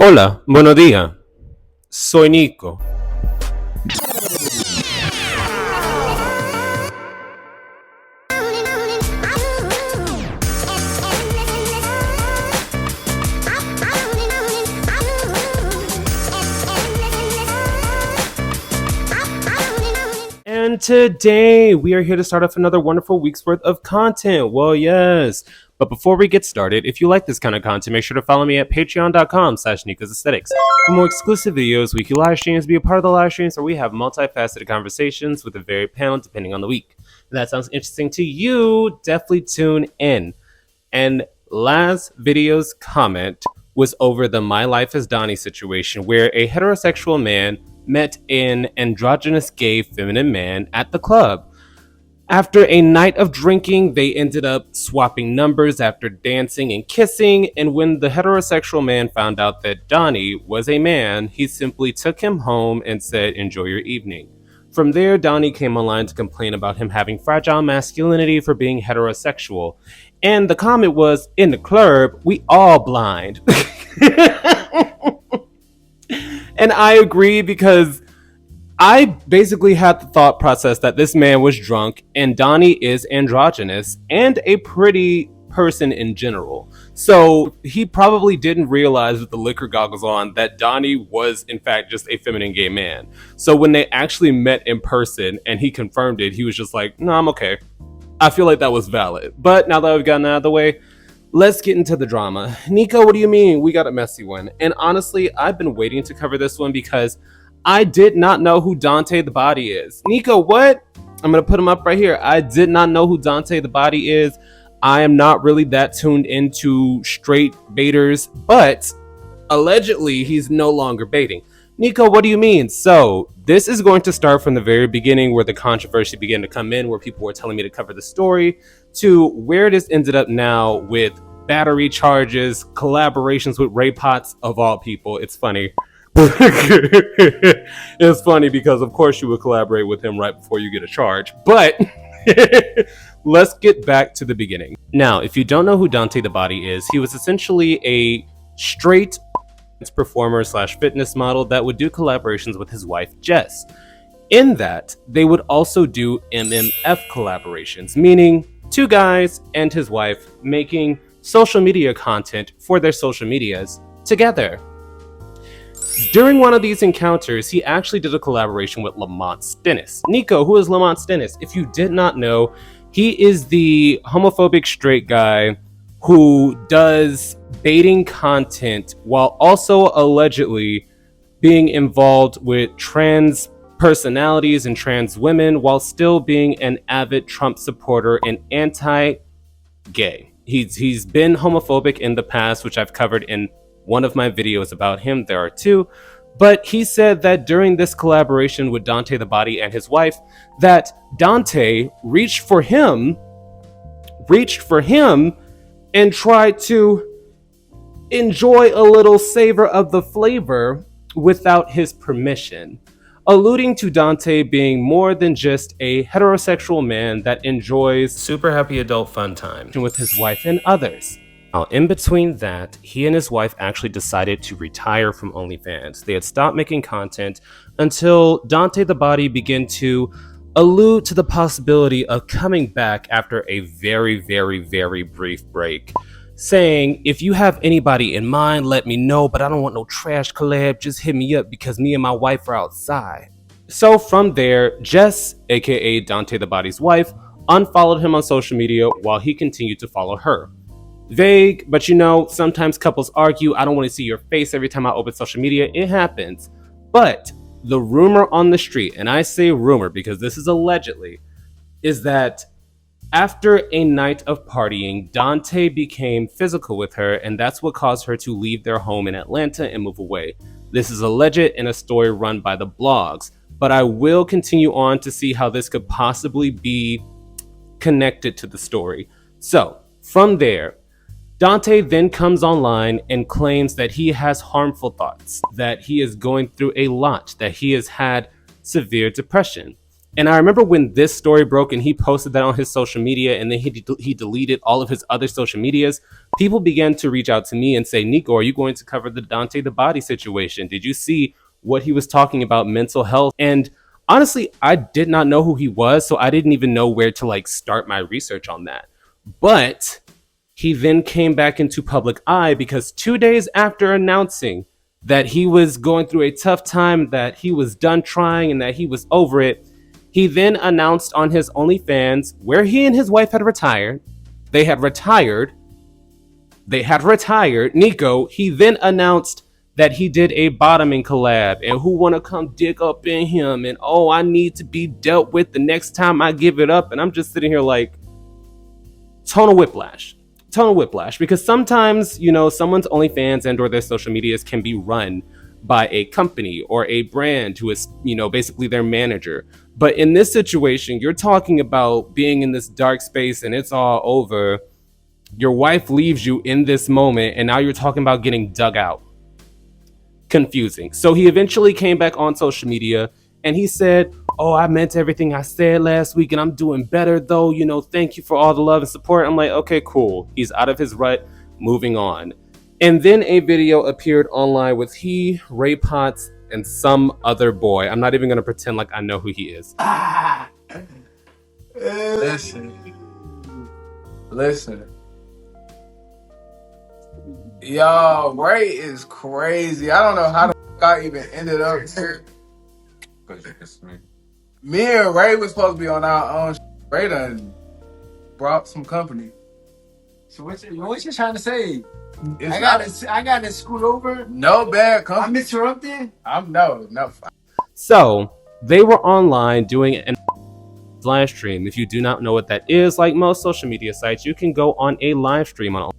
Hola, buenos días. Soy Nico. And today we are here to start off another wonderful week's worth of content. Well, yes. But before we get started, if you like this kind of content, make sure to follow me at patreon.com/Nicosaesthetics for more exclusive videos, weekly live streams, be a part of the live streams where we have multifaceted conversations with a varied panel depending on the week. If that sounds interesting to you, definitely tune in. And last video's comment was over the My Life as Donnie situation, where a heterosexual man met an androgynous gay feminine man at the club. After a night of drinking, they ended up swapping numbers after dancing and kissing, and when the heterosexual man found out that Donnie was a man, he simply took him home and said, "Enjoy your evening." From there, Donnie came online to complain about him having fragile masculinity for being heterosexual. And the comment was, "In the club, we all blind." And I agree, because I basically had the thought process that this man was drunk and Donnie is androgynous and a pretty person in general. So he probably didn't realize with the liquor goggles on that Donnie was in fact just a feminine gay man. So when they actually met in person and he confirmed it, he was just like, "No, I'm okay." I feel like that was valid. But now that we've gotten out of the way, let's get into the drama. Nico, what do you mean? We got a messy one. And honestly, I've been waiting to cover this one because I did not know who Dante the Body is. Nico, what? I'm going to put him up right here. I did not know who Dante the Body is. I am not really that tuned into straight baiters, but allegedly he's no longer baiting. Nico, what do you mean? So this is going to start from the very beginning, where the controversy began to come in, where people were telling me to cover the story, to where this ended up now with battery charges, collaborations with Raypotts of all people. It's funny. It's funny because of course you would collaborate with him right before you get a charge, but let's get back to the beginning. Now, if you don't know who Dante the Body is, he was essentially a straight performer / fitness model that would do collaborations with his wife Jess. In that, they would also do MMF collaborations, meaning two guys and his wife making social media content for their social medias together. During one of these encounters, he actually did a collaboration with Lamont Stennis. Nico, who is Lamont Stennis? If you did not know, he is the homophobic straight guy who does baiting content while also allegedly being involved with trans personalities and trans women, while still being an avid Trump supporter and anti-gay. He's been homophobic in the past, which I've covered in one of my videos about him. There are two. But he said that during this collaboration with Dante the Body and his wife, that Dante reached for him and tried to enjoy a little savor of the flavor without his permission, alluding to Dante being more than just a heterosexual man that enjoys super happy adult fun time with his wife and others. Now, in between that, he and his wife actually decided to retire from OnlyFans. They had stopped making content until Dante the Body began to allude to the possibility of coming back after a very, very, very brief break, saying, "If you have anybody in mind, let me know, but I don't want no trash collab. Just hit me up because me and my wife are outside." So from there, Jess, aka Dante the Body's wife, unfollowed him on social media while he continued to follow her. Vague, but you know, sometimes couples argue. I don't want to see your face every time I open social media. It happens. But the rumor on the street, and I say rumor because this is allegedly, is that after a night of partying, Dante became physical with her, and that's what caused her to leave their home in Atlanta and move away. This is alleged in a story run by the blogs, but I will continue on to see how this could possibly be connected to the story. So, from there, Dante then comes online and claims that he has harmful thoughts, that he is going through a lot, that he has had severe depression. And I remember when this story broke and he posted that on his social media, and then he deleted all of his other social medias, people began to reach out to me and say, Nico, are you going to cover the Dante the Body situation? Did you see what he was talking about, mental health? And honestly, I did not know who he was, so I didn't even know where to like start my research on that. But he then came back into public eye because 2 days after announcing that he was going through a tough time, that he was done trying and that he was over it, he then announced on his OnlyFans, where he and his wife had retired, they had retired, Nico, he then announced that he did a bottoming collab and who wanna come dig up in him, and oh, I need to be dealt with the next time I give it up. And I'm just sitting here like, tonal whiplash. Tonal whiplash. Because sometimes, you know, someone's OnlyFans and or their social medias can be run by a company or a brand who is, you know, basically their manager. But in this situation, you're talking about being in this dark space and it's all over. Your wife leaves you in this moment, and now you're talking about getting dug out. Confusing. So he eventually came back on social media and he said, oh, I meant everything I said last week and I'm doing better though. You know, thank you for all the love and support. I'm like, okay, cool. He's out of his rut, moving on. And then a video appeared online with he, Raypotts, and some other boy. I'm not even going to pretend like I know who he is. Listen. Yo, Ray is crazy. I don't know how the fuck I even ended up here. Me and Ray was supposed to be on our own. Ray done brought some company. So what you trying to say? It's I got to scoot over. No bad company. I'm interrupted. I'm no. So they were online doing an live stream. If you do not know what that is, like most social media sites, you can go on a live stream on.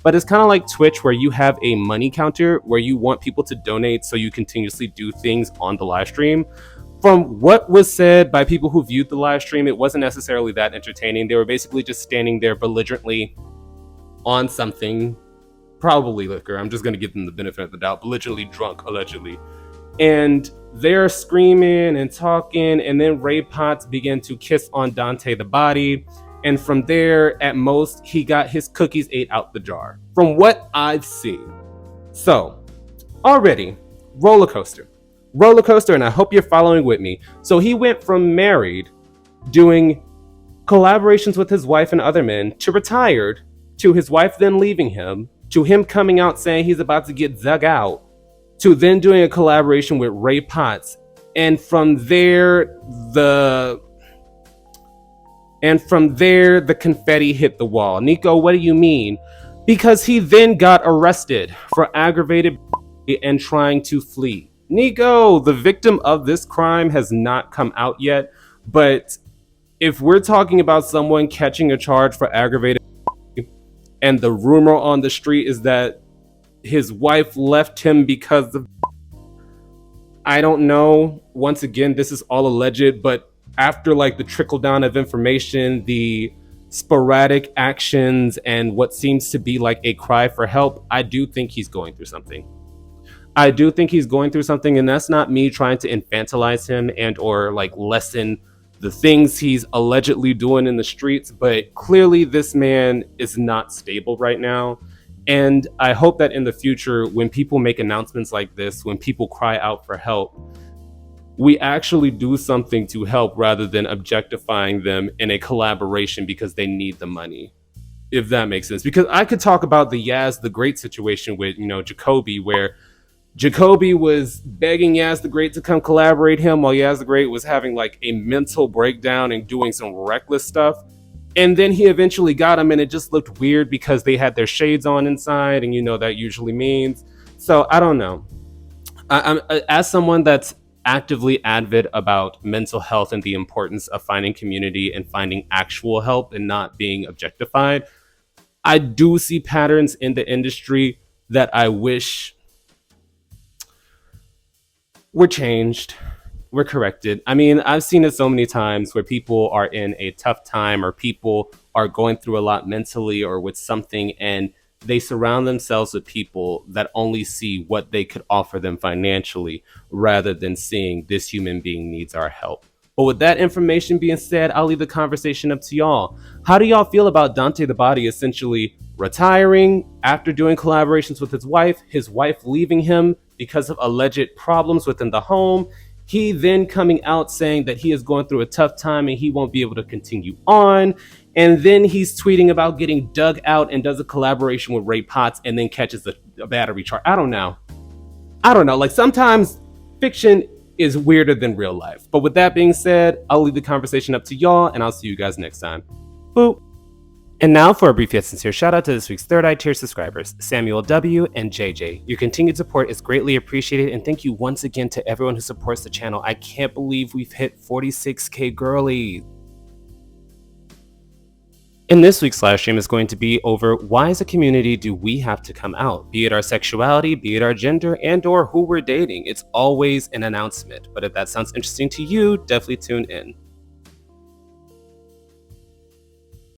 But it's kind of like Twitch, where you have a money counter where you want people to donate so you continuously do things on the live stream. From what was said by people who viewed the live stream, it wasn't necessarily that entertaining. They were basically just standing there belligerently on something, probably liquor. I'm just going to give them the benefit of the doubt. Belligerently drunk, allegedly. And they're screaming and talking, and then Raypotts began to kiss on Dante the Body. And from there, at most, he got his cookies ate out the jar, from what I've seen. So, already, roller coaster, and I hope you're following with me. So he went from married, doing collaborations with his wife and other men, to retired, to his wife then leaving him, to him coming out saying he's about to get dug out, to then doing a collaboration with Raypotts. And from there, the confetti hit the wall. Nico, what do you mean? Because he then got arrested for aggravated and trying to flee. Nico, the victim of this crime, has not come out yet, but if we're talking about someone catching a charge for aggravated, and the rumor on the street is that his wife left him because of, I don't know. Once again, this is all alleged, but after like the trickle down of information, the sporadic actions, and what seems to be like a cry for help, I do think he's going through something. And that's not me trying to infantilize him and or like lessen the things he's allegedly doing in the streets, but clearly this man is not stable right now. And I hope that in the future, when people make announcements like this, when people cry out for help, we actually do something to help rather than objectifying them in a collaboration because they need the money, if that makes sense. Because I could talk about the Yaz the Great situation with, you know, Jacoby, where Jacoby was begging Yaz the Great to come collaborate him while Yaz the Great was having like a mental breakdown and doing some reckless stuff. And then he eventually got him, and it just looked weird because they had their shades on inside, and you know that usually means. So I don't know. I'm as someone that's actively avid about mental health and the importance of finding community and finding actual help and not being objectified, I do see patterns in the industry that I wish were changed, were corrected. I mean, I've seen it so many times where people are in a tough time or people are going through a lot mentally or with something, and they surround themselves with people that only see what they could offer them financially rather than seeing this human being needs our help. But with that information being said, I'll leave the conversation up to y'all. How do y'all feel about Dante the Body essentially retiring after doing collaborations with his wife leaving him because of alleged problems within the home, he then coming out saying that he is going through a tough time and he won't be able to continue on, and then he's tweeting about getting dug out and does a collaboration with Raypotts and then catches a battery charge. I don't know. Like, sometimes fiction is weirder than real life. But with that being said, I'll leave the conversation up to y'all, and I'll see you guys next time. Boop. And now for a brief yet sincere shout out to this week's Third Eye Tier subscribers, Samuel W. and JJ. Your continued support is greatly appreciated, and thank you once again to everyone who supports the channel. I can't believe we've hit 46k girlies. And this week's live stream is going to be over why as a community do we have to come out, be it our sexuality, be it our gender, and or who we're dating. It's always an announcement, but if that sounds interesting to you, definitely tune in.